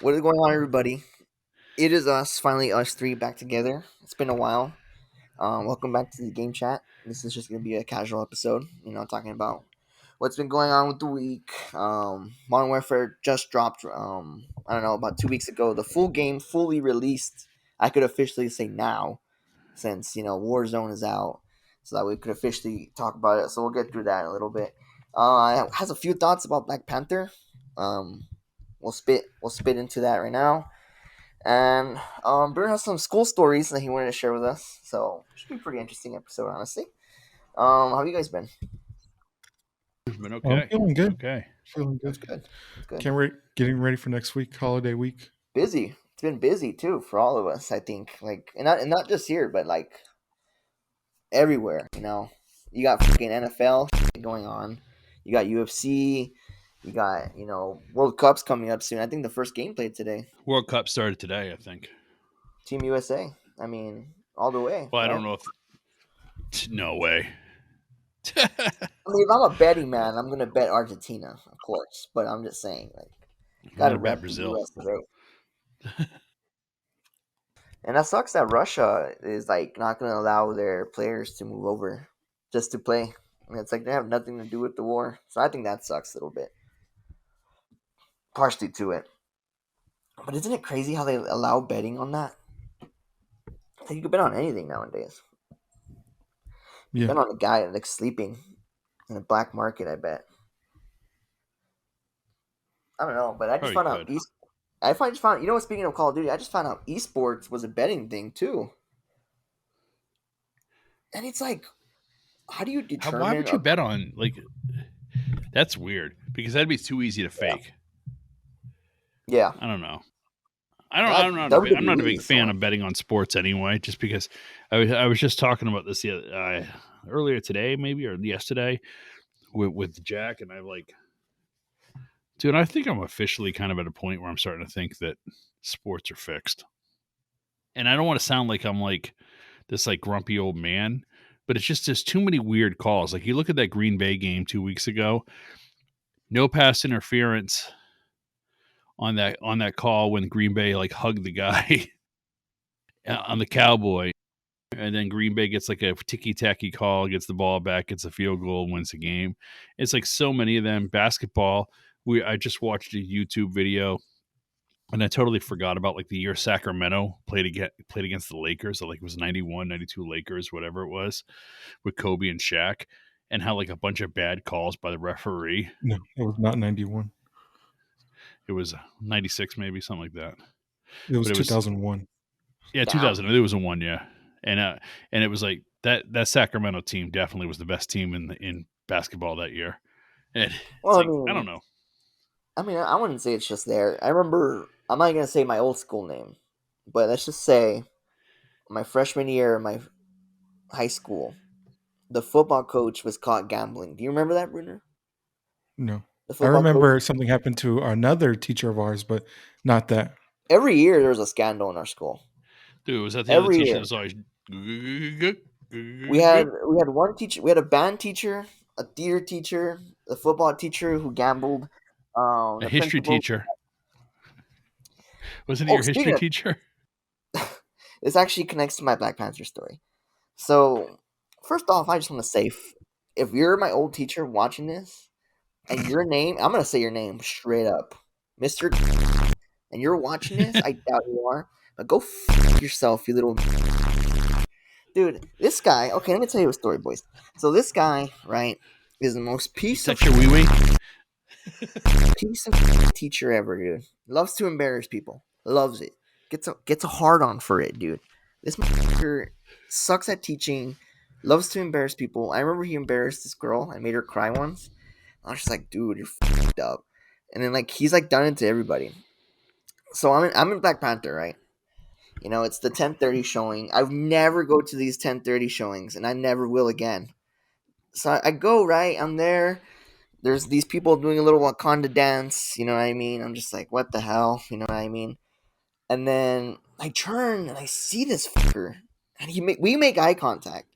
What is going on, everybody? It is us, finally us three back together. It's been a while. Welcome back to the game chat. This is just gonna be a casual episode, talking about what's been going on with the week. Modern Warfare just dropped. I don't know, about 2 weeks ago. The full game, fully released. I could officially say now, since Warzone is out, so that we could officially talk about it. So we'll get through that in a little bit. Has a few thoughts about Black Panther. Um, we'll spit into that right now. And Bruner has some school stories that he wanted to share with us. So it should be a pretty interesting episode, honestly. How have you guys been? But I'm okay. feeling good. Okay. Feeling That's good. good. That's good. Can't wait. Getting ready for next week, holiday week. Busy. It's been busy too for all of us. I think, and not just here, but like everywhere. You got fucking NFL going on. You got UFC. You got World Cups coming up soon. I think the first game played today. World Cup started today, I think. Team USA. I mean, all the way. Well, I right? don't know if. No way. I mean, if I'm a betting man, I'm gonna bet Argentina, of course. But I'm just saying, like, I'm gotta gonna bet rep the Brazil. U.S. today. And that sucks that Russia is like not gonna allow their players to move over just to play. And it's like they have nothing to do with the war. So I think that sucks a little bit, partially to it. But isn't it crazy how they allow betting on that? Like you can bet on anything nowadays. Yeah. Bet on a guy like sleeping in a black market. I bet. I don't know, but I just Probably found out. could. Just found. You know what? Speaking of Call of Duty, I just found out esports was a betting thing too. And it's like, how do you determine? Why would you bet on That's weird because that'd be too easy to fake. Yeah, I don't know. I'm not a big fan of betting on sports anyway. Just because I was just talking about this earlier today, maybe or yesterday, with Jack, and I'm like, dude, I think I'm officially kind of at a point where I'm starting to think that sports are fixed. And I don't want to sound like I'm like this like grumpy old man, but it's just there's too many weird calls. Like you look at that Green Bay game 2 weeks ago, no pass interference on that call when Green Bay like hugged the guy on the Cowboy, and then Green Bay gets like a ticky tacky call, gets the ball back, gets a field goal, wins the game. It's like so many of them. Basketball, I just watched a YouTube video. And I totally forgot about like the year Sacramento played against the Lakers. So like it was 91, 92 Lakers, whatever it was, with Kobe and Shaq, and how like a bunch of bad calls by the referee. No, it was not 91. It was 96, maybe something like that. It was But 2001. Yeah, 2000. It was a one, yeah. And it was like that Sacramento team definitely was the best team in basketball that year. And well, like, I don't know. I wouldn't say it's just there. I remember. I'm not gonna say my old school name, but let's just say my freshman year in my high school, the football coach was caught gambling. Do you remember that, Brunner? No. The I football remember coach. something happened to another teacher of ours, but not that. Every year there was a scandal in our school. Dude, was that the other Every teacher year that was always we had one teacher. We had a band teacher, a theater teacher, a football teacher who gambled. a The history principal. teacher? Wasn't he your history teacher? This actually connects to my Black Panther story. So, first off, I just want to say, if you're my old teacher watching this, and your name, I'm gonna say your name straight up, Mister, and you're watching this, I doubt you are, but go yourself, you little dude. This guy. Okay, let me tell you a story, boys. So this guy, right, is the most piece of your wee wee. piece of teacher ever, dude. Loves to embarrass people. Loves it. Gets a hard on for it, dude. This motherfucker sucks at teaching. Loves to embarrass people. I remember he embarrassed this girl. I made her cry once. I was just like, dude, you're fucked up. And then like he's like done it to everybody. So I'm in Black Panther, right? It's the 10:30 showing. I never go to these 10:30 showings, and I never will again. So I go, right. I'm there. There's these people doing a little Wakanda dance. You know what I mean? I'm just like, what the hell? You know what I mean? And then I turn and I see this fucker, and we make eye contact,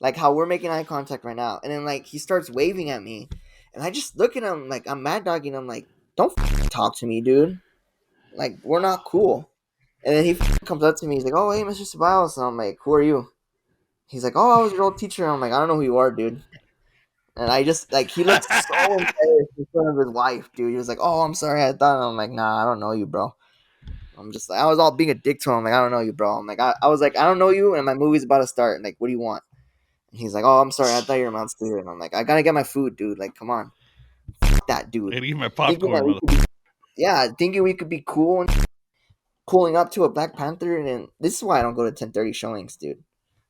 like how we're making eye contact right now. And then like he starts waving at me, and I just look at him like I'm mad dogging. I'm like, don't talk to me, dude. Like, we're not cool. And then he comes up to me. He's like, "Oh, hey, Mr. Ceballos." And I'm like, "Who are you?" He's like, "Oh, I was your old teacher." And I'm like, "I don't know who you are, dude." And I just like he looked so embarrassed in front of his wife, dude. He was like, "Oh, I'm sorry, I thought." And I'm like, "Nah, I don't know you, bro." I'm just like, I was all being a dick to him. I'm like, "I don't know you, bro." I'm like, I was like, "I don't know you, and my movie's about to start. And like, what do you want?" And he's like, "Oh, I'm sorry, I thought you were Mount Stewart." And I'm like, "I gotta get my food, dude. Like, come on." Fuck that I dude. gotta eat my Thinking that popcorn, we mother. could be, yeah, thinking we could be cool and pulling up to a Black Panther, and then this is why I don't go to 10:30 showings, dude.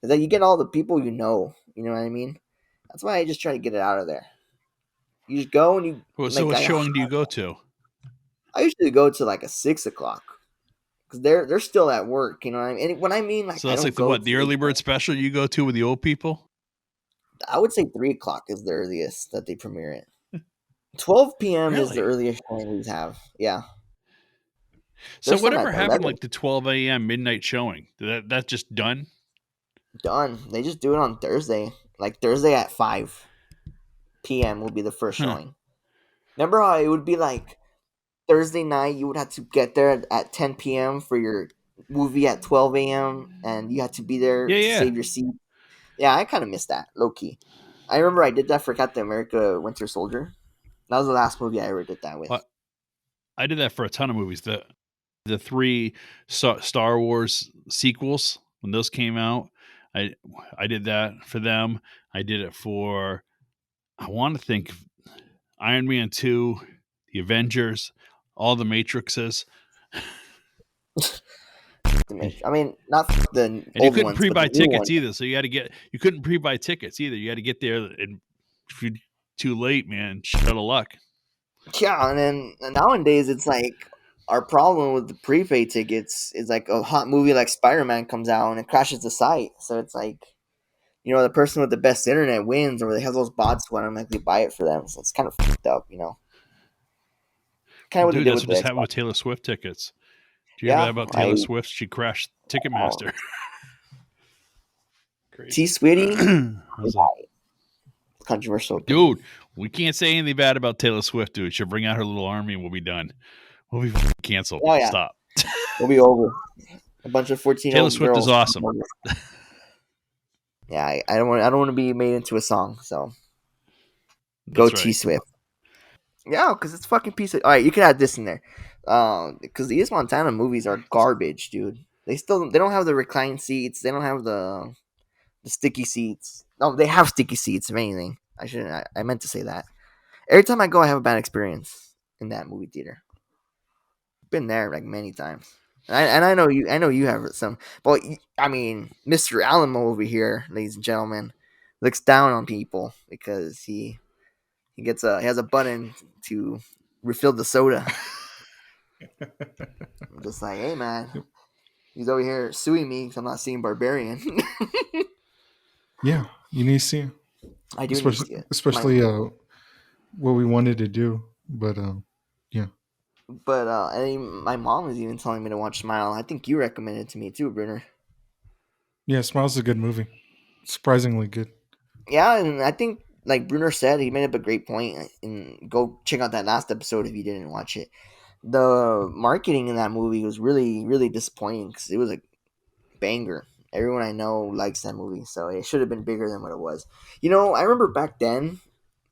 Is that you get all the people you know what I mean? That's why I just try to get it out of there. You just go and you Well, so like what showing do you go to? I usually go to like a 6 o'clock because they're still at work. You know what I mean? And when I mean like So I that's don't like the go what? The to, early bird special you go to with the old people? I would say 3 o'clock is the earliest that they premiere it. 12 p.m. is the Really? earliest showing we have. Yeah, So there's some at whatever happened 11. like the 12 a.m. midnight showing? That's just done? Done. They just do it on Thursday. Like Thursday at 5 p.m. will be the first Huh. showing. Remember how it would be like Thursday night? You would have to get there at 10 p.m. for your movie at 12 a.m. and you had to be there Yeah, to yeah. save your seat. Yeah, I kind of missed that, low key. I remember I did that for Captain America: Winter Soldier. That was the last movie I ever did that with. Well, I did that for a ton of movies. The three Star Wars sequels when those came out, I I did that for them. I did it for I want to think Iron Man 2, the Avengers, all the Matrixes. I mean, not the And you old couldn't ones, but the pre-buy new tickets ones. either. So you couldn't pre-buy tickets either. You had to get there, and if you're too late, man, shit out of luck. Yeah, and then and nowadays it's like our problem with the prepaid tickets is like a hot movie like Spider-Man comes out and it crashes the site. So it's like, the person with the best internet wins, or they have those bots who automatically buy it for them. So it's kind of fucked up. Kind of Well, what they dude, did that's with what the just happened Xbox. with Taylor Swift tickets. Do you hear Yeah, that about I Taylor Swift? She crashed um, Ticketmaster. T Crazy. Switty I was like, controversial opinion. dude, we can't say anything bad about Taylor Swift, dude. She'll bring out her little army and we'll be done. We'll be canceled. Oh yeah, Stop. we'll be over. A bunch of Taylor 14-year-old Swift is girls. awesome. Yeah, I don't want to be made into a song. So go That's T right. Swift. Yeah, because it's fucking piece of. All right, you can add this in there. Because the East Montana movies are garbage, dude. They don't have the reclined seats. They don't have the sticky seats. No, they have sticky seats. If anything, I shouldn't. I meant to say that. Every time I go, I have a bad experience in that movie theater. Been there like many times. And I know you. I know you have some. But I mean, Mr. Alamo over here, ladies and gentlemen, looks down on people because he has a button to refill the soda. I'm just like, hey man, Yep. he's over here suing me because I'm not seeing Barbarian. Yeah, you need to see it. I do need to especially see it. especially what we wanted to do, but yeah, My mom was even telling me to watch Smile. I think you recommended it to me too, Brunner. yeah. Smile's a good movie, surprisingly good. Yeah, and I think like Brunner said, he made up a great point. And go check out that last episode if you didn't watch it. The marketing in that movie was really, really disappointing because it was a banger. Everyone I know likes that movie, so it should have been bigger than what it was. I remember back then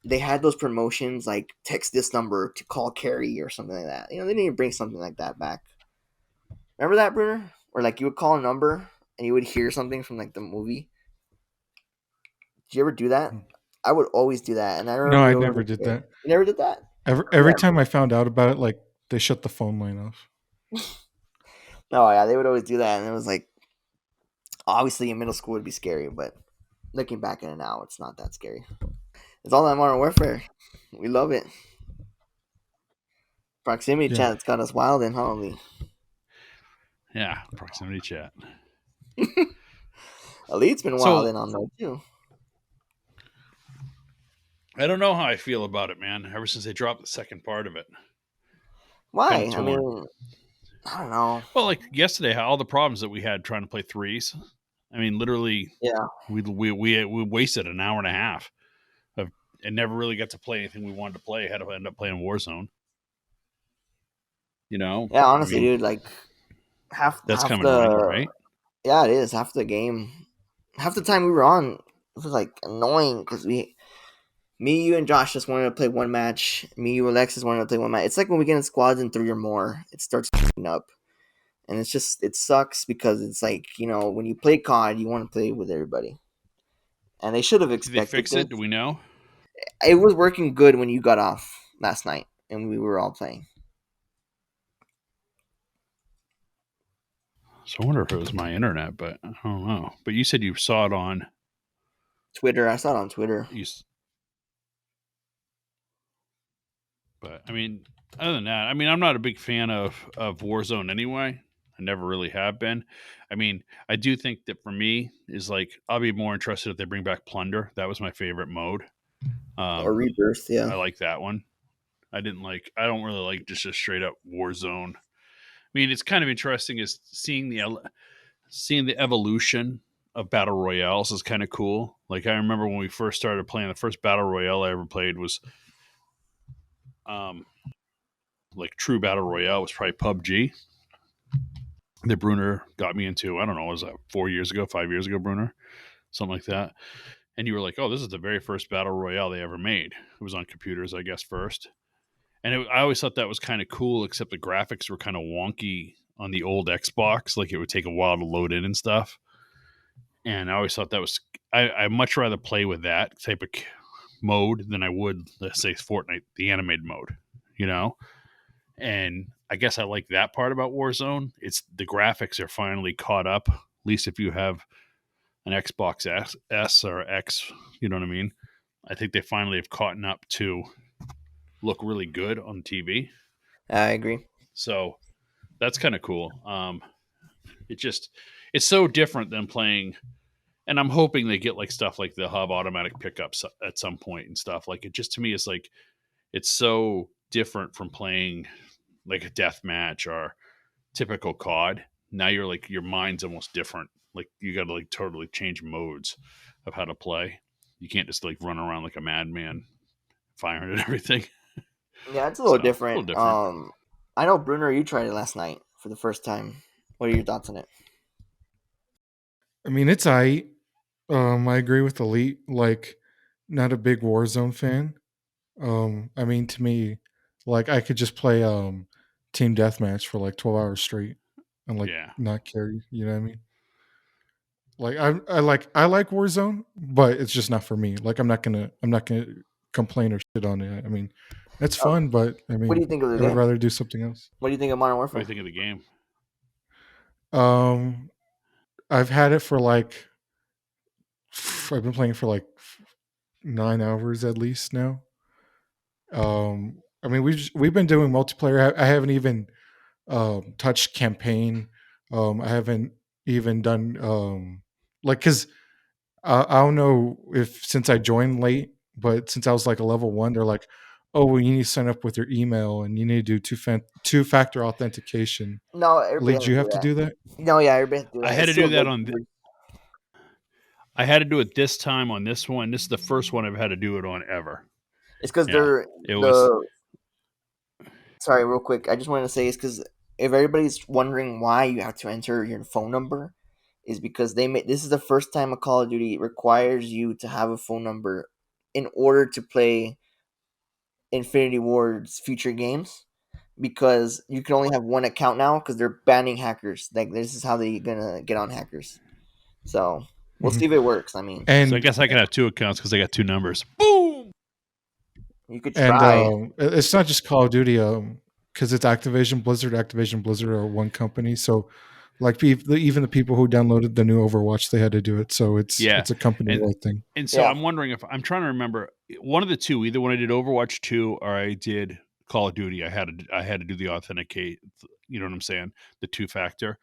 they had those promotions like text this number to call Carrie or something like that. They need to bring something like that back. Remember that, Bruner? Or like you would call a number and you would hear something from like the movie. Did you ever do that? I would always do that, and I No, remember I it was never like, did you that. never did that. Every Yeah. time I found out about it, like they shut the phone line off. Oh yeah, they would always do that, and it was like obviously in middle school would be scary, but looking back at it now, it's not that scary. It's all that Modern Warfare. We love it. Proximity Yeah, chat's got us wild and Holly. Yeah, proximity chat. Elite's been wild So in on that too. I don't know how I feel about it, man. Ever since they dropped the second part of it, kind of Why? I torn. mean, I don't know. Well, like yesterday, all the problems that we had trying to play threes. I mean, literally, Yeah. we wasted an hour and a half of and never really got to play anything we wanted to play. Had to end up playing Warzone. Yeah, honestly, dude, like half that's half coming around, the right? yeah, it is half the game. Half the time we were on, it was like annoying because me, you, and Josh just wanted to play one match. Me, you, Alexis wanted to play one match. It's like when we get in squads in 3 or more, it starts up, and it sucks because it's like when you play COD, you want to play with everybody, and they should have Did they expected fix this. it? Do we know? It was working good when you got off last night, and we were all playing. So I wonder if it was my internet, but I don't know. But you said you saw it on Twitter. I saw it on Twitter. But I mean, other than that, I mean, I'm not a big fan of Warzone anyway. I never really have been. I mean, I do think that for me is like I'll be more interested if they bring back Plunder. That was my favorite mode. Or Rebirth, yeah. I like that one. I don't really like just a straight up Warzone. I mean, it's kind of interesting is seeing the evolution of battle royales is kind of cool. Like I remember when we first started playing, the first battle royale I ever played was like true battle royale was probably PUBG. That Brunner got me into. I don't know, was that 4 years ago, 5 years ago, Brunner, something like that. And you were like, "Oh, this is the very first battle royale they ever made." It was on computers, I guess, first. And I always thought that was kind of cool, except the graphics were kind of wonky on the old Xbox. Like it would take a while to load in and stuff. And I always thought that was. I much rather play with that type of mode than I would, let's say, Fortnite, the animated mode. You know. And I guess I like that part about Warzone. It's the graphics are finally caught up. At least if you have an Xbox S or X, you know what I mean. I think they finally have caught up to look really good on TV. I agree. So that's kind of cool. It's so different than playing. And I'm hoping they get like stuff like the hub automatic pickups at some point and stuff. Like it just to me is like it's so different from playing like a death match or typical COD. Now you're like your mind's almost different. Like you got to like totally change modes of how to play. You can't just like run around like a madman firing at everything. Yeah, it's a little different. A little different. I know Brunner, you tried it last night for the first time. What are your thoughts on it? I mean, it's I agree with Elite. Like, not a big Warzone fan. I mean, to me, like I could just play team deathmatch for like 12 hours straight and like not care. You know what I mean? Like I like Warzone, but it's just not for me. Like I'm not gonna complain or shit on it. I mean, it's fun, but I mean, what do you think of the I would game? rather do something else. What do you think of Modern Warfare? What do you think of the game? I've had it for like I've been playing for like 9 hours at least now. I mean, we've been doing multiplayer. I haven't even touched campaign. I haven't even done like because I don't know if since I joined late, but since I was like a level 1, they're like, oh, well, you need to sign up with your email and you need to do two-factor authentication. No, everybody Did has you to have do to that. do that? No, yeah, everybody has to do that. I had to do that I had to do it this time on this one. This is the first one I've had to do it on ever. It's because Sorry, real quick. I just wanted to say it's because if everybody's wondering why you have to enter your phone number, is because this is the first time a Call of Duty requires you to have a phone number in order to play Infinity Ward's future games. Because you can only have one account now because they're banning hackers. Like this is how they're gonna get on hackers. So we'll see if it works. I mean, so I guess I can have 2 accounts because I got 2 numbers. Boom. You could try. And it's not just Call of Duty, because it's Activision Blizzard. Activision Blizzard are one company, so like even the people who downloaded the new Overwatch, they had to do it. So it's a company-wide thing. And so I'm wondering if I'm trying to remember one of the two. Either when I did Overwatch 2 or I did Call of Duty, I had to do the authenticate. You know what I'm saying? The 2-factor.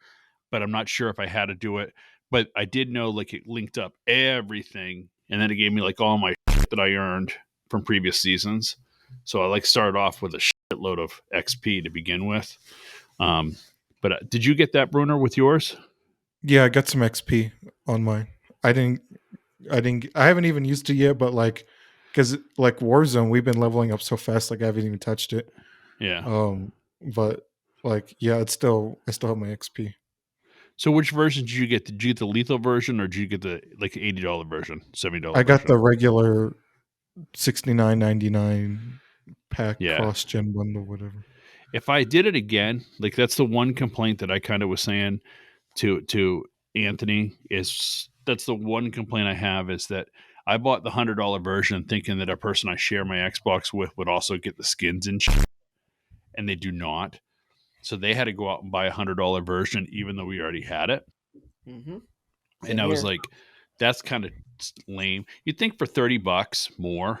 But I'm not sure if I had to do it. But I did know like it linked up everything, and then it gave me like all my shit that I earned from previous seasons. So I like started off with a shitload of XP to begin with. But did you get that, Brunner, with yours? Yeah, I got some XP on mine. I haven't even used it yet, but like, because like Warzone, we've been leveling up so fast, like I haven't even touched it. Yeah. But like, yeah, I still have my XP. So which version did you get? Did you get the lethal version, or did you get the like $80 version, $70 I got version? the regular $69.99 pack cross gen bundle, whatever. If I did it again, like that's the one complaint that I kind of was saying to Anthony, is that's the one complaint I have, is that I bought the $100 version thinking that a person I share my Xbox with would also get the skins and shit, and they do not. So they had to go out and buy $100 version, even though we already had it. Mm-hmm. And I was like, that's kind of lame. You'd think for $30 more,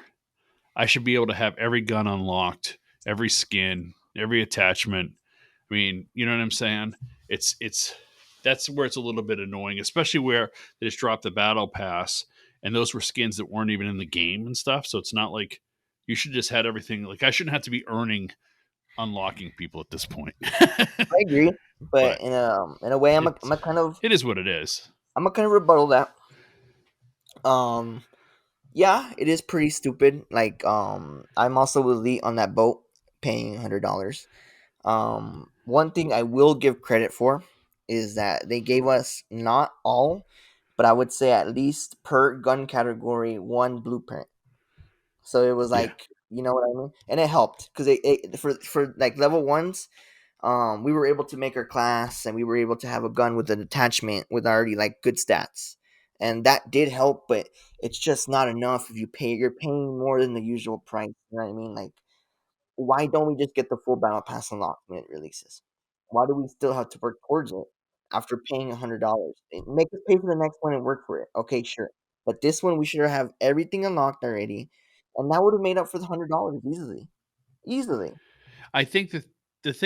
I should be able to have every gun unlocked, every skin, every attachment. I mean, you know what I'm saying? It's that's where it's a little bit annoying, especially where they just dropped the battle pass, and those were skins that weren't even in the game and stuff. So it's not like you should just had everything. Like I shouldn't have to be earning unlocking people at this point. I agree, but in a way, I'm a kind of, it is what it is. I'm a kind of rebuttal that. Yeah, it is pretty stupid. Like, I'm also elite on that boat, paying $100. One thing I will give credit for is that they gave us not all, but I would say at least per gun category one blueprint. So it was like, you know what I mean, and it helped because it for like level ones, we were able to make our class and we were able to have a gun with an attachment with already like good stats, and that did help. But it's just not enough if you're paying more than the usual price. You know what I mean? Like, why don't we just get the full battle pass unlocked when it releases? Why do we still have to work towards it after paying $100? Make us pay for the next one and work for it. Okay, sure. But this one, we should have everything unlocked already, and that would have made up for the $100 easily. Easily. I think that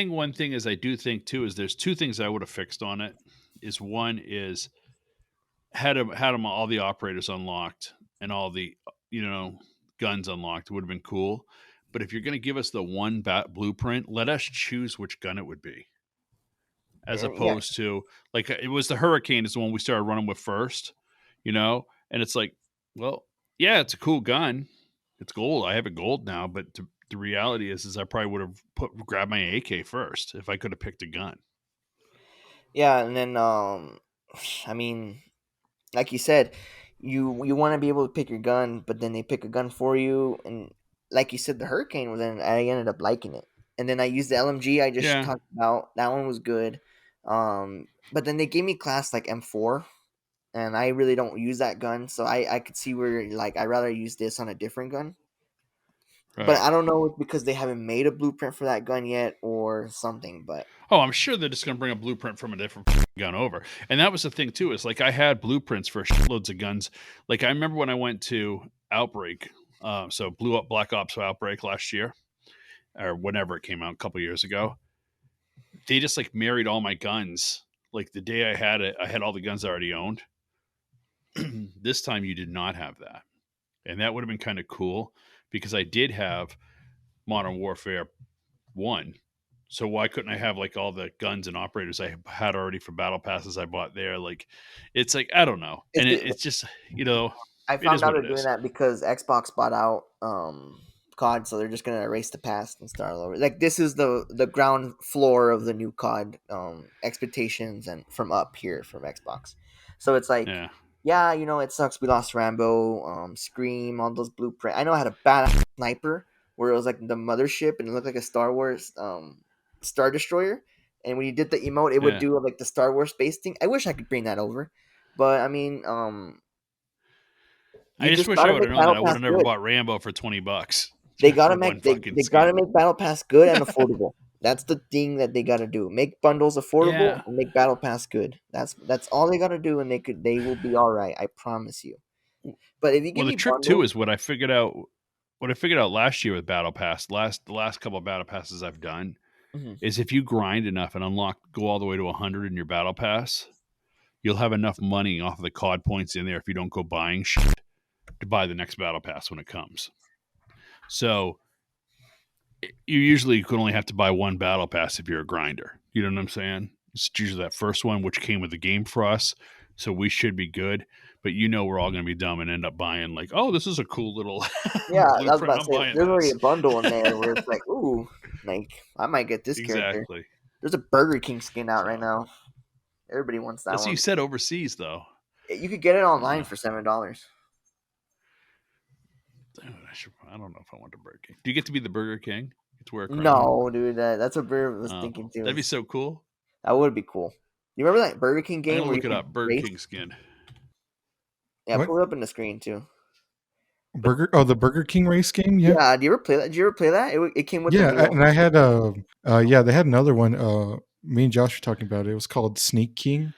one thing is I do think too is there's two things I would have fixed on it. Is one is had them all the operators unlocked and all the guns unlocked would have been cool. But if you're going to give us the one blueprint, let us choose which gun it would be, as opposed to like it was the Hurricane is the one we started running with first, and it's like, well, yeah, it's a cool gun, it's gold. I have it gold now, but the reality is I probably would have grabbed my AK first if I could have picked a gun. Yeah, and then I mean, like you said, you want to be able to pick your gun, but then they pick a gun for you, and like you said, the Hurricane was, then I ended up liking it, and then I used the LMG I just talked about. That one was good, but then they gave me class like M4, and I really don't use that gun, so I could see where like I'd rather use this on a different gun. Right. But I don't know if because they haven't made a blueprint for that gun yet or something. But I'm sure they're just going to bring a blueprint from a different gun over. And that was the thing too, is like I had blueprints for loads of guns. Like I remember when I went to Outbreak, so blew up Black Ops Outbreak last year, or whenever it came out a couple years ago. They just like married all my guns. Like the day I had it, I had all the guns I already owned. This time you did not have that. And that would have been kind of cool because I did have Modern Warfare 1. So why couldn't I have like all the guns and operators I had already for battle passes I bought there? Like, it's like, I don't know. And it's just, I found out they're doing that because Xbox bought out COD, so they're just going to erase the past and start all over. Like, this is the ground floor of the new COD expectations and from up here from Xbox. So it's like, yeah, it sucks. We lost Rambo, Scream, all those blueprints. I know I had a bad sniper where it was like the mothership and it looked like a Star Wars Star Destroyer. And when you did the emote, it would do like the Star Wars space thing. I wish I could bring that over. But I mean, I just wish I would have known that. I would have never bought Rambo for $20. They gotta make they gotta make Battle Pass good and affordable. That's the thing that they gotta do. Make bundles affordable and make Battle Pass good. That's all they gotta do, and they will be all right. I promise you. But if you give me the trick too is what I figured out. What I figured out last year with Battle Pass, the last couple of Battle Passes I've done, is if you grind enough and go all the way to 100 in your Battle Pass, you'll have enough money off of the COD points in there if you don't go buying shit to buy the next Battle Pass when it comes. So you usually could only have to buy one Battle Pass if you're a grinder. You know what I'm saying? It's usually that first one, which came with the game for us. So we should be good. But we're all going to be dumb and end up buying like, oh, this is a cool little yeah. I was about to say there's already a bundle in there where it's like, ooh, like I might get this character. There's a Burger King skin out right now. Everybody wants that That's one. what you said overseas, though. You could get it online for $7. I don't know if I want the Burger King. Do you get to be the Burger King? Get to wear a crown? No, dude. That's what Burger was thinking too. That'd be so cool. That would be cool. You remember that Burger King game? I'm gonna look it up. Burger King skin. Yeah, pull it up in the screen too. The Burger King race game. Yeah. Yeah. Do you ever play that? Did you ever play that? It came with. Yeah, and I had they had another one. Me and Josh were talking about it. It was called Sneak King,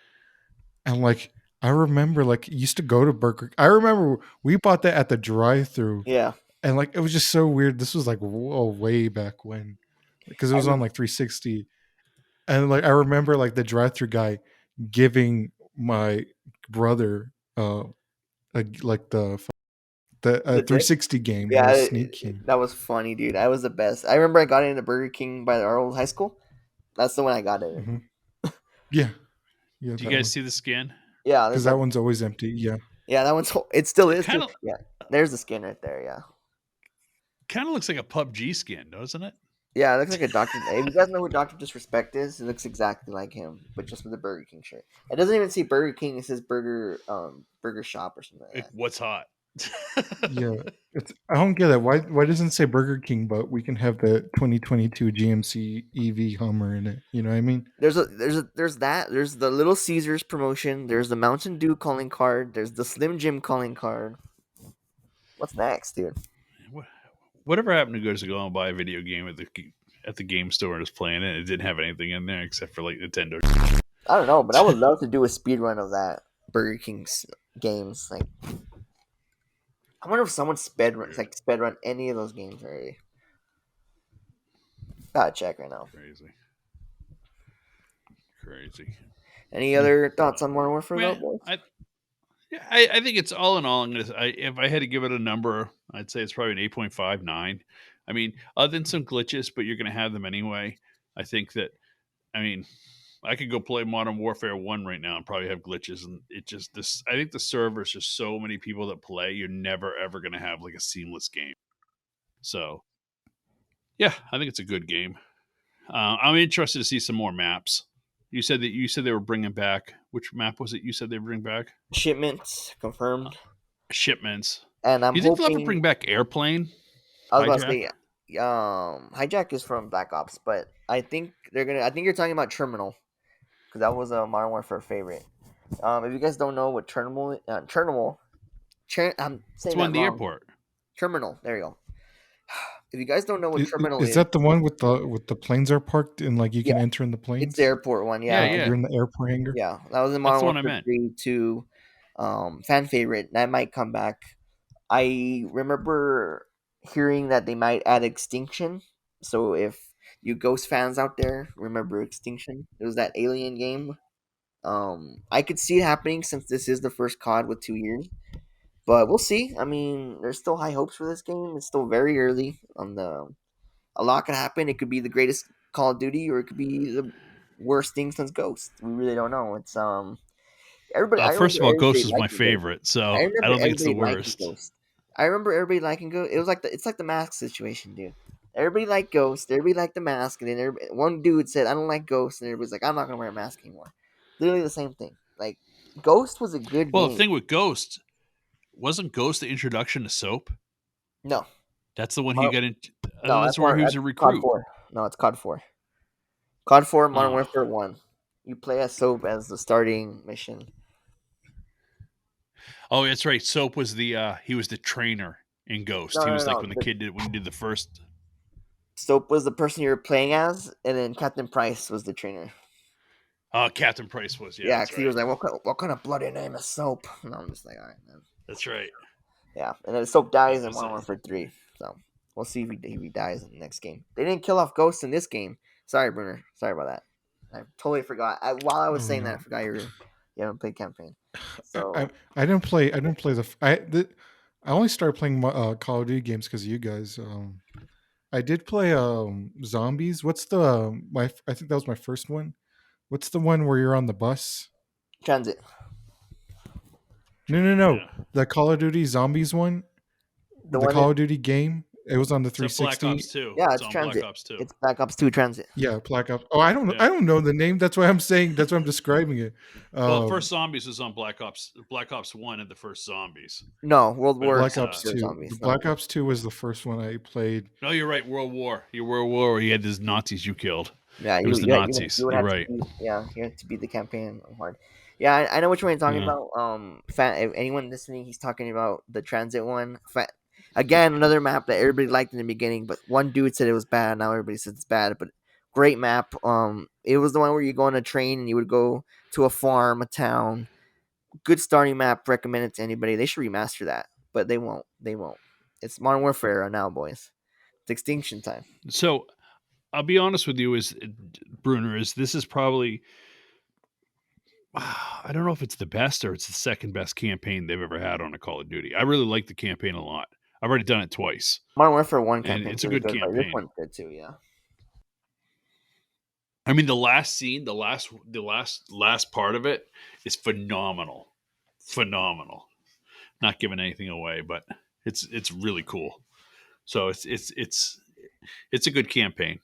and like I remember, like used to go to Burger. I remember we bought that at the drive-through. Yeah. And like it was just so weird. This was like way back when, because it was on like 360, and like I remember like the drive-through guy giving my brother like the 360 game. Yeah, Sneak King. That was funny, dude. That was the best. I remember I got into Burger King by our old high school. That's the one I got it. Mm-hmm. Yeah. Do you guys see the skin? Yeah, because that one's always empty. Yeah. Yeah, that one's. It still is. Yeah, there's the skin right there. Yeah. Kind of looks like a PUBG skin, doesn't it? Yeah, it looks like a Doctor. If you guys know who Doctor Disrespect is, it looks exactly like him, but just with a Burger King shirt. It doesn't even say Burger King; it says Burger Shop or something like that. What's hot? Yeah, I don't get it. Why doesn't it say Burger King, but we can have the 2022 GMC EV Hummer in it? You know what I mean? There's that. There's the Little Caesars promotion. There's the Mountain Dew calling card. There's the Slim Jim calling card. What's next, dude? Whatever happened to go and buy a video game at the game store and just playing it? It didn't have anything in there except for like Nintendo. I don't know, but I would love to do a speed run of that Burger King's games. Like, I wonder if someone sped run any of those games already. Gotta check right now. Crazy. Any other thoughts on Modern Warfare? I think it's all in all. If I had to give it a number, I'd say it's probably an 8.59. I mean, other than some glitches, but you're going to have them anyway. I think that, I could go play Modern Warfare 1 right now and probably have glitches. And I think the server's just so many people that play, you're never, ever going to have like a seamless game. So, yeah, I think it's a good game. I'm interested to see some more maps. You said they were bringing back. Which map was it? You said they were bringing back Shipments confirmed. Shipments. And Do you think they'll ever bring back airplane? I was about to say, hijack is from Black Ops, but I think they're gonna. I think you're talking about Terminal, because that was a Modern Warfare favorite. If you guys don't know what Terminal, I'm saying it's one in the airport. Terminal. There you go. If you guys don't know what Terminal is that the one with the planes are parked and like you can enter in the planes? It's the airport one, yeah. You're in the airport hangar. Yeah, that was in Modern Warfare 3 2. Fan favorite. That might come back. I remember hearing that they might add Extinction. So if you Ghost fans out there remember Extinction, it was that alien game. I could see it happening since this is the first COD with 2 years. But we'll see. I mean, there's still high hopes for this game. It's still very early. A lot could happen. It could be the greatest Call of Duty, or it could be the worst thing since Ghost. We really don't know. It's everybody. First of all, Ghost is my favorite, so I don't think it's the worst. I remember everybody liking Ghost. It was like it's like the Mask situation, dude. Everybody liked Ghost. Everybody liked the Mask, and then one dude said, "I don't like Ghost," and everybody's like, "I'm not gonna wear a mask anymore." Literally the same thing. Like Ghost was a good. Well, game. The thing with Ghost. Wasn't Ghost the introduction to Soap? No. That's the one he got into. No, that's where he was a recruit. COD 4. No, it's COD 4. COD 4 Modern Warfare 1. You play as Soap as the starting mission. Oh, that's right. Soap was he was the trainer in Ghost. He was when the kid when he did the first. Soap was the person you were playing as, and then Captain Price was the trainer. Captain Price was, yeah. Yeah, because he was like, what kind of bloody name is Soap? And I'm just like, all right, man. That's right. Yeah, and then Soap dies in Modern Warfare 3. So we'll see if he dies in the next game. They didn't kill off Ghost in this game. Sorry, Brunner. Sorry about that. I totally forgot. While I was saying that, I forgot you haven't played campaign. So I didn't play. I only started playing Call of Duty games because of you guys. I did play Zombies. What's the I think that was my first one. What's the one where you're on the bus? Transit. No. Yeah. The Call of Duty Zombies one. The Call of Duty game. It was on the It's on 360. Black Ops 2. Yeah, it's it's on Transit. Black Ops 2. It's Black Ops 2 Transit. Yeah, Black Ops. Oh, I don't know the name. That's why I'm saying. That's why I'm describing it. Well, the first Zombies was on Black Ops 1 and the first Zombies. No, World War Black Ops 2. Zombies. The Black Ops 2 was the first one I played. No, you're right. World War. World War. You had these Nazis you killed. Yeah, it was the Nazis. You would you're have right. You had to beat the campaign hard. Yeah, I know which one you're talking about. If anyone listening, he's talking about the Transit one. Again, another map that everybody liked in the beginning, but one dude said it was bad. Now everybody says it's bad, but great map. It was the one where you go on a train and you would go to a farm, a town. Good starting map. Recommend it to anybody. They should remaster that, but they won't. They won't. It's Modern Warfare era now, boys. It's extinction time. So I'll be honest with you, Brunner, this is probably, I don't know if it's the best or it's the second best campaign they've ever had on a Call of Duty. I really like the campaign a lot. I've already done it twice. Modern Warfare 1 campaign. It's a good campaign. This one's good too, yeah. I mean, the last scene, the last part of it is phenomenal. Phenomenal. Not giving anything away, but it's really cool. So it's a good campaign.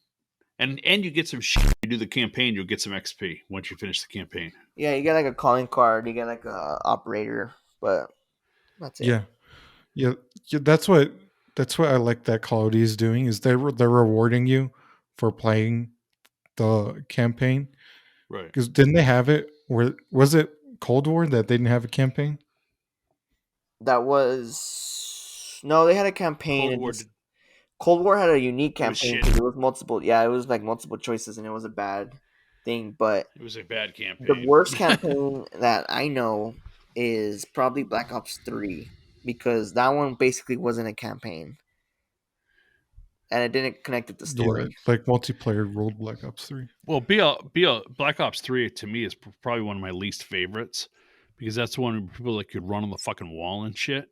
And you get some shit. You do the campaign, you'll get some XP once you finish the campaign. Yeah, you get like a calling card, you get like a operator, but that's it. Yeah. That's what I like that Call of Duty is doing, is they're rewarding you for playing the campaign. Right. Because didn't they have it? Was it Cold War that they didn't have a campaign? That was they had a campaign. Cold War had a unique campaign because it was multiple. Yeah, it was like multiple choices, and it was a bad thing. But it was a bad campaign. The worst campaign that I know is probably Black Ops 3, because that one basically wasn't a campaign, and it didn't connect with the story. Yeah, like multiplayer ruled Black Ops 3. Well, Black Ops 3 to me is probably one of my least favorites, because that's one where people like could run on the fucking wall and shit,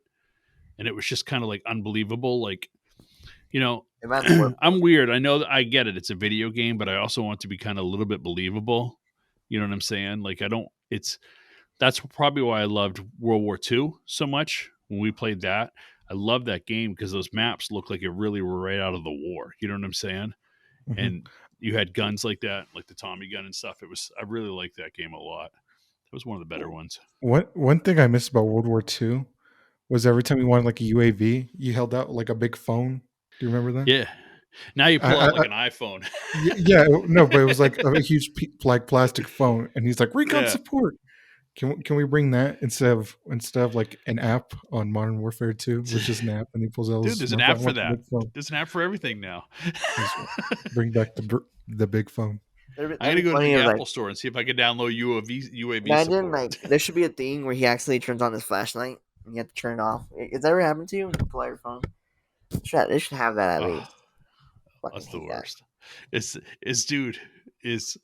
and it was just kind of like unbelievable. Like, you know, I'm weird. I know that I get it. It's a video game, but I also want it to be kind of a little bit believable. You know what I'm saying? Like, that's probably why I loved World War II so much when we played that. I love that game because those maps look like it really were right out of the war. You know what I'm saying? Mm-hmm. And you had guns like that, like the Tommy gun and stuff. I really liked that game a lot. It was one of the better ones. One thing I missed about World War II was every time you wanted like a UAV, you held out like a big phone. Do you remember that? Yeah. Now you pull out like an iPhone. Yeah, no, but it was like a huge like plastic phone, and he's like, recon support. Can we bring that instead of like an app on Modern Warfare 2, which is an app, and he pulls out. Dude, there's an app for that. There's an app for everything now. Bring back the big phone. I'm gonna go to the Apple store and see if I can download UAV. Imagine support. Like there should be a thing where he actually turns on his flashlight and you have to turn it off. Has that ever happened to you? You pull out your phone. They should have that at least. That's the worst. Is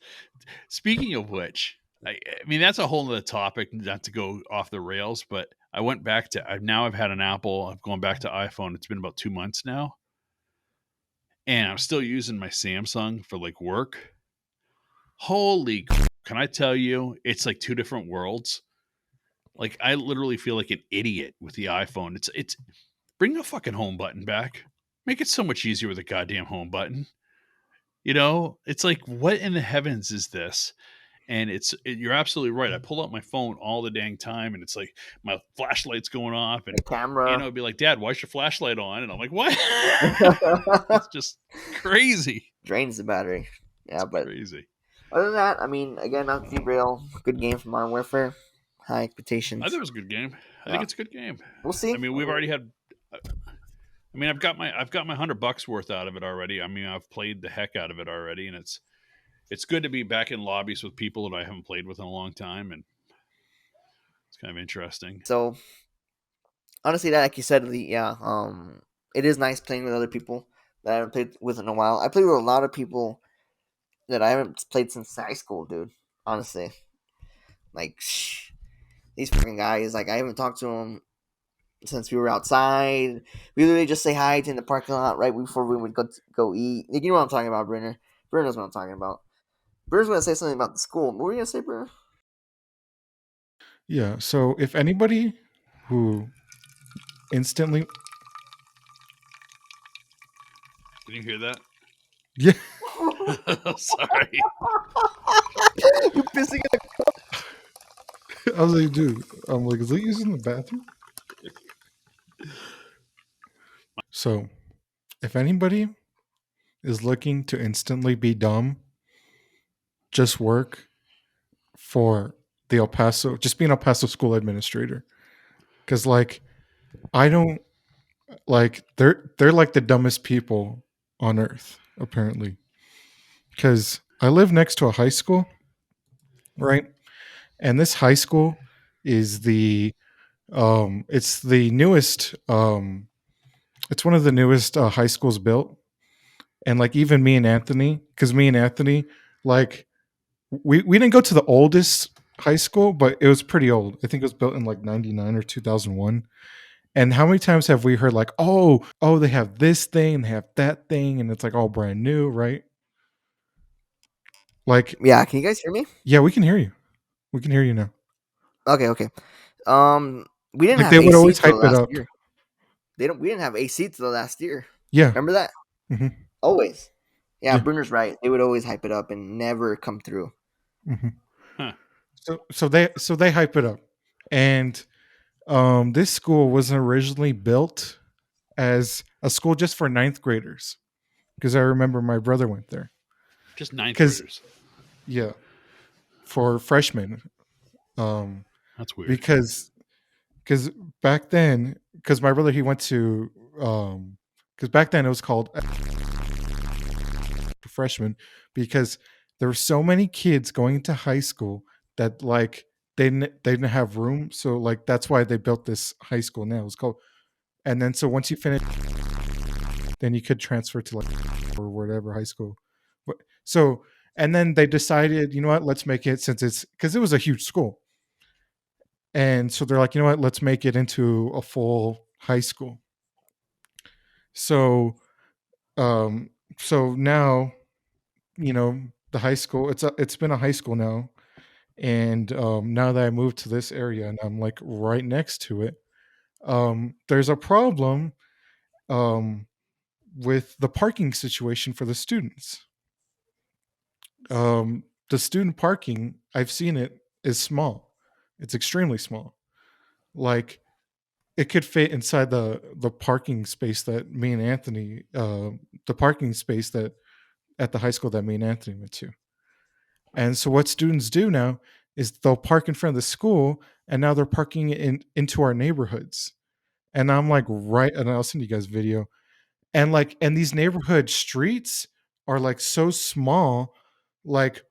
speaking of which, I mean, that's a whole other topic, not to go off the rails, but I went back to, I've had an Apple. I've gone back to iPhone. It's been about 2 months now. And I'm still using my Samsung for like work. Holy, can I tell you, it's like two different worlds. Like, I literally feel like an idiot with the iPhone. It's bring the fucking home button back. Make it so much easier with a goddamn home button. You know, it's like, what in the heavens is this? And you're absolutely right. I pull out my phone all the dang time, and it's like my flashlight's going off, and the camera. It'd be like, Dad, why's your flashlight on? And I'm like, what? It's just crazy. Drains the battery. Yeah, it's but crazy. Other than that, I mean, again, not to derail. Good game from Modern Warfare. High expectations. I think it was a good game. I think it's a good game. We'll see. I mean, we've already had. I mean, I've got my $100 worth out of it already. I mean, I've played the heck out of it already, and it's good to be back in lobbies with people that I haven't played with in a long time, and it's kind of interesting. So, honestly, like you said, it is nice playing with other people that I haven't played with in a while. I played with a lot of people that I haven't played since high school, dude. Honestly, like these fucking guys, like I haven't talked to them since we were outside. We literally just say hi in the parking lot right before we would go eat. You know what I'm talking about, Brunner. Brunner knows what I'm talking about. Brunner's going to say something about the school. What were you going to say, Brunner? Yeah, so if anybody who instantly... Can you hear that? Yeah. Sorry. You pissing in I was like, dude, I'm like, is he using the bathroom? So, if anybody is looking to instantly be dumb, just work for the El Paso, just be an El Paso school administrator. Because, like, I don't like they're like the dumbest people on earth, apparently. Because I live next to a high school, right? And this high school is it's the newest it's one of the newest high schools built. And like even me and Anthony, because me and Anthony, like we didn't go to the oldest high school, but it was pretty old. I think it was built in like 99 or 2001. And how many times have we heard like, oh, they have this thing, they have that thing, and it's like all brand new, right? Like, Yeah, can you guys hear me? yeah, we can hear you. We can hear you now. Okay. We didn't Like have they would AC always till hype it last up. year. We didn't have AC till last year. Yeah. Remember that? Hmm. Always. Yeah, Yeah. Brunner's right. They would always hype it up and never come through. Hmm. Huh. So they hype it up. And this school was originally built as a school just for ninth graders. Because I remember my brother went there. Just ninth Because graders. yeah, for freshmen. Um, That's weird. because back then, because my brother he went to because back then it was called freshman because there were so many kids going to high school that like they didn't have room, so like that's why they built this high school now. It's called, and then so once you finish, then you could transfer to like or whatever high school. So and then they decided, you know what, let's make it, since it's because it was a huge school. And so they're like, you know what, let's make it into a full high school. So um so now, you know, the high school, it's been a high school now. And now that I moved to this area and I'm like right next to it, there's a problem um with the parking situation for the students. The student parking, I've seen it, is small. It's extremely small. Like it could fit inside the parking space that me and Anthony, the parking space that at the high school that me and Anthony went to. And so what students do now is they'll park in front of the school, and now they're parking into our neighborhoods. And I'm like, right, and I'll send you guys video. And like, and these neighborhood streets are like so small, like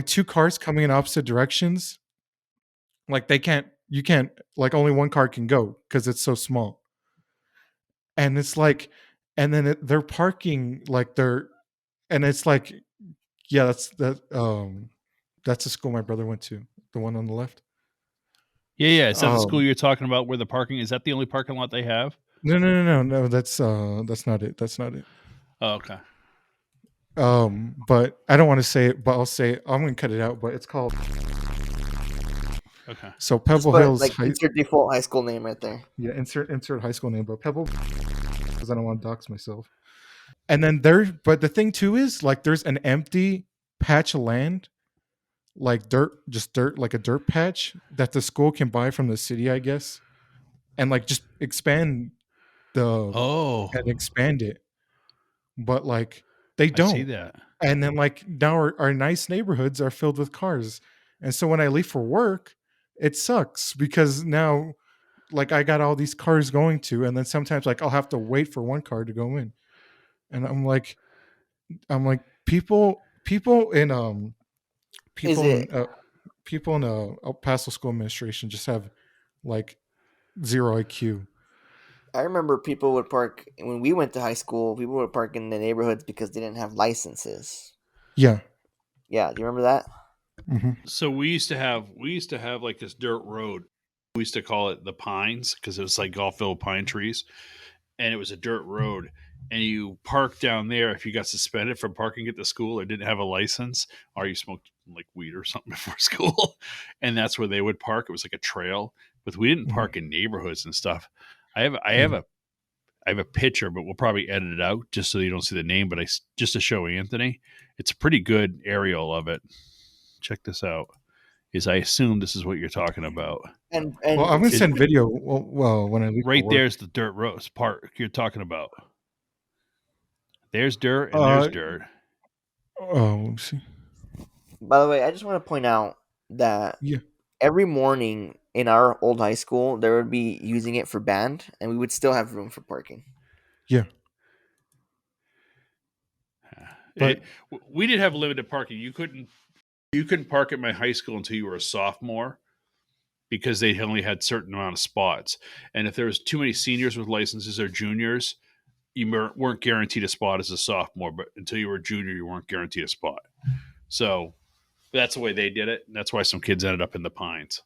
two cars coming in opposite directions, like you can't, like only one car can go because it's so small. And it's like, and then they're parking like they're, and it's like, yeah, that's the school my brother went to, the one on the left. Yeah. Is that the school you're talking about where the parking is? That the only parking lot they have? No. That's not it. That's not it. Oh, okay. But I don't want to say it, but I'll say it. I'm gonna cut it out. But it's called. Okay. So Just Pebble put Hills like High. insert default high school name right there. Yeah, insert high school name, but Pebble, because I don't want to dox myself. And then but the thing too is like there's an empty patch of land, like just dirt, like a dirt patch that the school can buy from the city, I guess, and like just expand and expand it. But like they I see don't. that. And then like now our nice neighborhoods are filled with cars. And so when I leave for work, it sucks because now like I got all these cars going to, and then sometimes like I'll have to wait for one car to go in. And I'm like people in Is people it? in people in El Paso school administration just have like zero IQ. I remember people would park when we went to high school. People would park in the neighborhoods because they didn't have licenses. Yeah. Yeah, do you remember that? Hmm. So we used to have like this dirt road. We used to call it the Pines because it was like Gulfville pine trees, and it was a dirt road. And you parked down there if you got suspended from parking at the school or didn't have a license, or you smoked like weed or something before school, and that's where they would park. It was like a trail, but we didn't Hmm. park in neighborhoods and stuff. I have a I have a picture, but we'll probably edit it out just so you don't see the name. But just to show Anthony, it's a pretty good aerial of it. Check this out. I assume this is what you're talking about. And well, I'm gonna send video. Well, when I leave right there's the dirt road part you're talking about. There's dirt and there's dirt. Oh, let's see. By the way, I just want to point out that every morning in our old high school, there would be using it for band, and we would still have room for parking. Yeah. But we did have limited parking. You couldn't park at my high school until you were a sophomore because they only had certain amount of spots. And if there was too many seniors with licenses or juniors, you weren't guaranteed a spot as a sophomore. But until you were a junior, you weren't guaranteed a spot. So that's the way they did it. And that's why some kids ended up in the Pines.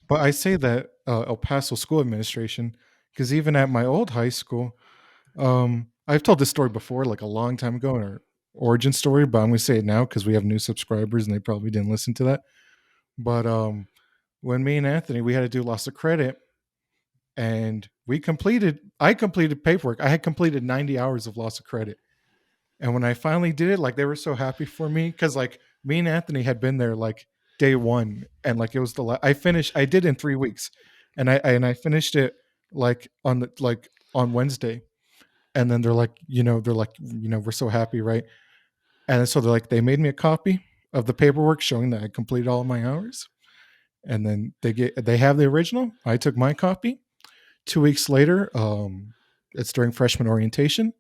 But I say that El Paso School Administration, because even at my old high school, I've told this story before, like a long time ago in our origin story, but I'm going to say it now because we have new subscribers and they probably didn't listen to that. But when me and Anthony, we had to do loss of credit, and I completed paperwork. I had completed 90 hours of loss of credit. And when I finally did it, like they were so happy for me because like me and Anthony had been there like day one, and like it was I did in 3 weeks, and I finished it like on Wednesday. And then they're like, we're so happy, right? And so they made me a copy of the paperwork showing that I completed all of my hours. And then they have the original. I took my copy. 2 weeks later, it's during freshman orientation.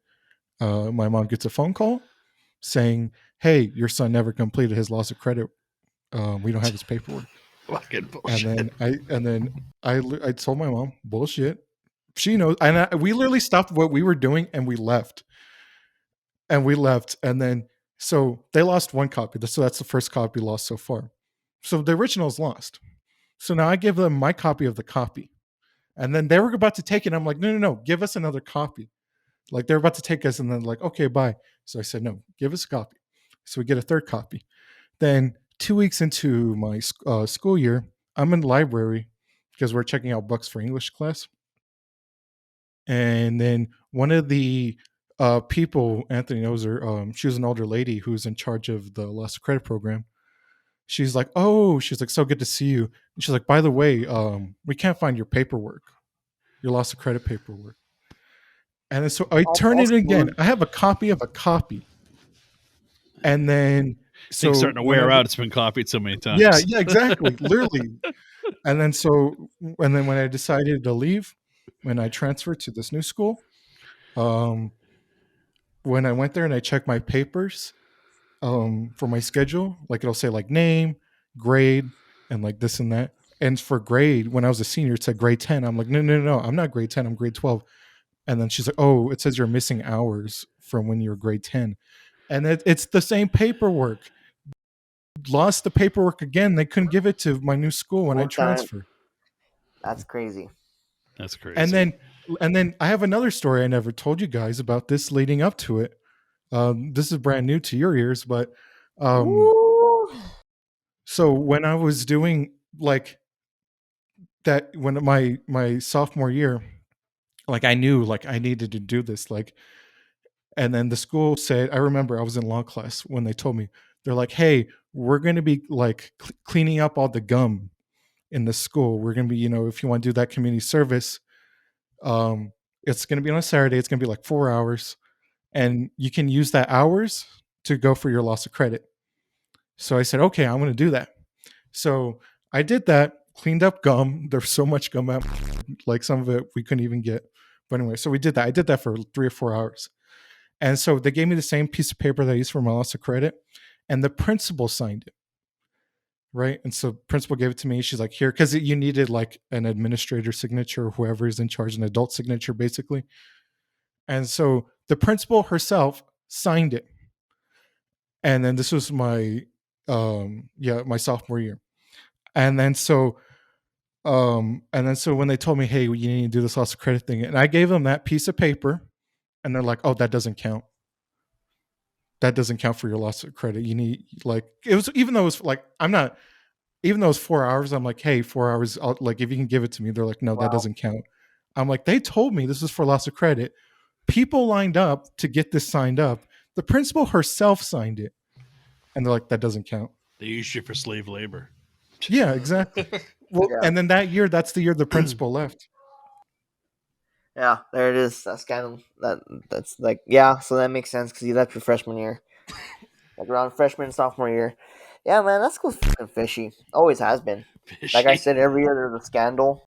My mom gets a phone call saying, "Hey, your son never completed his loss of credit. We don't have his paperwork." Fucking bullshit. And then I told my mom, bullshit. She knows, and we literally stopped what we were doing and we left. And then so they lost one copy. So that's the first copy lost so far. So the original is lost. So now I give them my copy of the copy. And then they were about to take it. I'm like, no, give us another copy. Like they're about to take us, and then like, okay, bye. So I said, no, give us a copy. So we get a third copy. Then 2 weeks into my school year, I'm in the library because we're checking out books for English class. And then one of the people, Anthony knows her, she was an older lady who's in charge of the loss of credit program. She's like, so good to see you. And she's like, by the way, we can't find your paperwork, your loss of credit paperwork. And then so I turn it again. I have a copy of a copy. And then so it's starting to wear out. It's been copied so many times. Yeah, exactly. Literally. And then when I decided to leave, when I transferred to this new school, when I went there and I checked my papers for my schedule, like it'll say like name, grade, and like this and that. And for grade, when I was a senior, it said grade 10. I'm like, no, I'm not grade 10. I'm grade 12. And then she's like, oh, it says you're missing hours from when you were grade 10. And it's the same paperwork. Lost the paperwork again. They couldn't give it to my new school when I transferred. That's crazy. That's crazy. And then I have another story I never told you guys about this leading up to it. This is brand new to your ears, but so when I was doing like that, when my sophomore year, like I knew like I needed to do this, like, and then the school said, I remember I was in law class when they told me, they're like, hey, we're going to be like cleaning up all the gum in the school. We're going to be, if you want to do that community service, it's going to be on a Saturday. It's going to be like 4 hours, and you can use that hours to go for your loss of credit. So I said, okay, I'm going to do that. So I did that, cleaned up gum. There's so much gum out, like some of it we couldn't even get. But anyway, so we did that. I did that for 3 or 4 hours. And so they gave me the same piece of paper that I used for my loss of credit, and the principal signed it. Right. And so principal gave it to me. She's like, here, because you needed like an administrator signature, whoever is in charge, an adult signature, basically. And so the principal herself signed it. And then this was my my sophomore year. And then so when they told me, hey, you need to do this loss of credit thing, and I gave them that piece of paper, and they're like, oh, that doesn't count. That doesn't count for your loss of credit. You need, like, it was, even though it was like, even though it was 4 hours, I'm like, hey, 4 hours, like, if you can give it to me. They're like, no, that doesn't count. I'm like, they told me this is for loss of credit. People lined up to get this signed up. The principal herself signed it. And they're like, that doesn't count. They used you for slave labor. Yeah, exactly. Well, Yeah. and then that year, that's the year the principal left. Yeah, there it is. That's kind of that's like, yeah, so that makes sense because you left your freshman year. Like around freshman and sophomore year. Yeah, man, that school's fucking fishy. Always has been. Like I Fishy. said, every year there's a scandal.